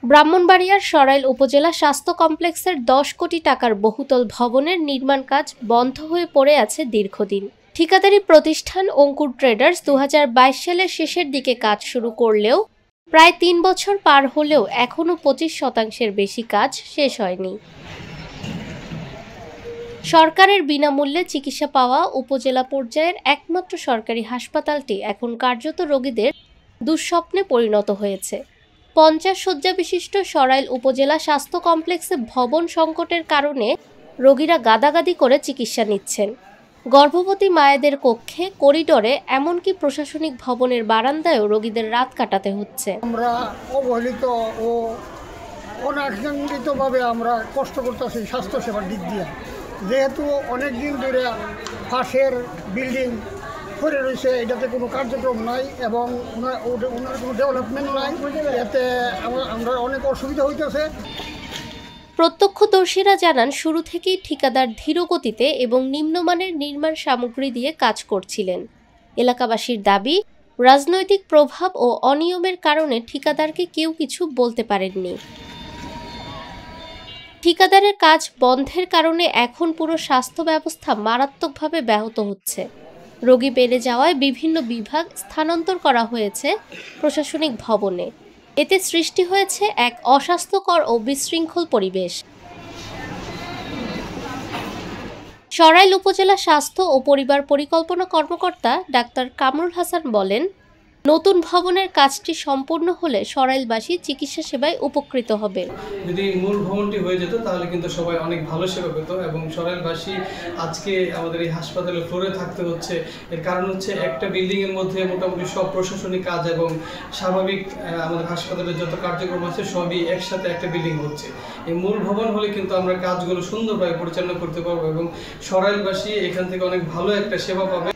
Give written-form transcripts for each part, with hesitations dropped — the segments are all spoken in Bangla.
ব্রাহ্মণবাড়িয়ার সরাইল উপজেলা স্বাস্থ্য কমপ্লেক্সের ১০ কোটি টাকার বহুতল ভবনের নির্মাণ কাজ বন্ধ হয়ে পড়ে আছে দীর্ঘদিন। ঠিকাদারি প্রতিষ্ঠান অঙ্কুর ট্রেডার্স ২০২২ সালের শেষের দিকে কাজ শুরু করলেও প্রায় ৩ বছর পার হলেও এখনও ২৫% বেশি কাজ শেষ হয়নি। সরকারের বিনামূল্যে চিকিৎসা পাওয়া উপজেলা পর্যায়ের একমাত্র সরকারি হাসপাতালটি এখন কার্যত রোগীদের দুঃস্বপ্নে পরিণত হয়েছে। ৫০ শয্যা বিশিষ্ট সরাইল উপজেলা স্বাস্থ্য কমপ্লেক্সে ভবন সংকটের কারণে রোগীরা গাদাগাদি করে চিকিৎসা নিচ্ছেন। গর্ভবতী মায়েদের কক্ষে, করিডোরে, এমনকি প্রশাসনিক ভবনের বারান্দায়ও রোগীদের রাত কাটাতে হচ্ছে। আমরা অবহেলিত ও অনাকাঙ্ক্ষিতভাবে আমরা কষ্ট করতেছি স্বাস্থ্যসেবার দিক দিয়ে, যেহেতু অনেক দিন ধরে পাশের বিল্ডিং পড়ে রয়েছে, এটাতে কোনো কার্যক্রম নাই এবং ওনার কোনো ডেভেলপমেন্ট নাই, এতে আমরা অনেক অসুবিধা হইতেছে। প্রত্যক্ষদর্শীরা জানান, শুরু থেকেই ঠিকাদার ধীর গতিতে এবং নিম্নমানের নির্মাণ সামগ্রী দিয়ে কাজ করছিলেন। এলাকাবাসীর দাবি, রাজনৈতিক প্রভাব ও অনিয়মের কারণে ঠিকাদারকে কেউ কিছু বলতে পারেননি। ঠিকাদারের কাজ বন্ধের কারণে এখন পুরো স্বাস্থ্য ব্যবস্থা মারাত্মকভাবে ব্যাহত হচ্ছে। রোগী বেড়ে যাওয়ায় বিভিন্ন বিভাগ স্থানান্তর করা হয়েছে প্রশাসনিক ভবনে। এতে সৃষ্টি হয়েছে এক অস্বাস্থ্যকর ও বিশৃঙ্খল পরিবেশ। সরাইল উপজেলা স্বাস্থ্য ও পরিবার পরিকল্পনা কর্মকর্তা ডাক্তার কামরুল হাসান বলেন, নতুন ভবনের কাজটি সম্পূর্ণ হলে সরাইলবাসী চিকিৎসা সেবায় উপকৃত হবে। যদি মূল ভবনটি হয়ে যেত তাহলে কিন্তু সবাই অনেক ভালো সেবা পেত এবং সরাইলবাসী আজকে আমাদের এই হাসপাতালে ফ্লোরে থাকতে হচ্ছে। এর কারণ হচ্ছে একটা বিল্ডিং এর মধ্যে মোটামুটি সব প্রশাসনিক কাজ এবং স্বাভাবিক আমাদের হাসপাতালের যত কার্যক্রম আছে সবই একসাথে একটা বিল্ডিং হচ্ছে। এই মূল ভবন হলে কিন্তু আমরা কাজগুলো সুন্দরভাবে পরিচালনা করতে পারবো এবং সরাইলবাসী এখান থেকে অনেক ভালো একটা সেবা পাবে।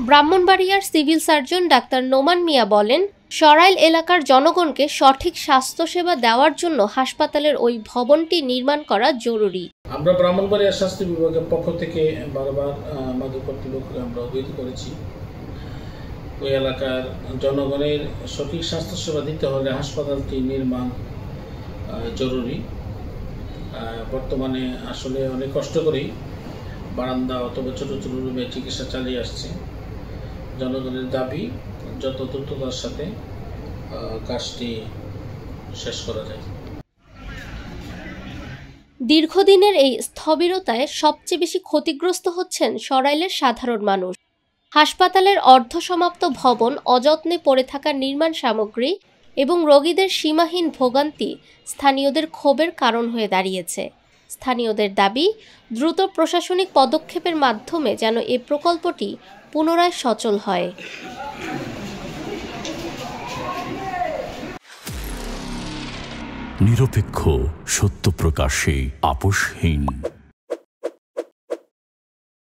ব্রাহ্মণবাড়িয়ার সিভিল সার্জন ডাক্তার নোমান মিয়া বলেন, সরাইল এলাকার জনগণকে সঠিক স্বাস্থ্যসেবা দেওয়ার জন্য হাসপাতালের ওই ভবনটি নির্মাণ করা জরুরি। আমরা ব্রাহ্মণবাড়িয়া স্বাস্থ্য বিভাগের পক্ষ থেকে বারবার আমাদের কর্তৃপক্ষকে আমরা অবহিত করেছি, ওই এলাকার জনগণের সঠিক স্বাস্থ্যসেবা দিতে হলে হাসপাতালটি নির্মাণ জরুরি। বর্তমানে আসলে অনেক কষ্ট করেই বারান্দা অথবা ছোটো ছোটো রুমে চিকিৎসা চালিয়ে আসছে। জনগণের দাবি যত দ্রুততার সাথে কাজটি শেষ করা যায়। দীর্ঘদিনের এই স্থবিরতায় সবচেয়ে বেশি ক্ষতিগ্রস্ত হচ্ছেন সরাইলের সাধারণ মানুষ। হাসপাতালের অর্ধসমাপ্ত ভবন, অযত্নে পড়ে থাকা নির্মাণ সামগ্রী এবং রোগীদের সীমাহীন ভোগান্তি স্থানীয়দের ক্ষোভের কারণ হয়ে দাঁড়িয়েছে। স্থানীয়দের দাবি, দ্রুত প্রশাসনিক পদক্ষেপের মাধ্যমে যেন এ প্রকল্পটি পুনরায় সচল হয়। নিরপেক্ষ, সত্য প্রকাশে আপোষহীন।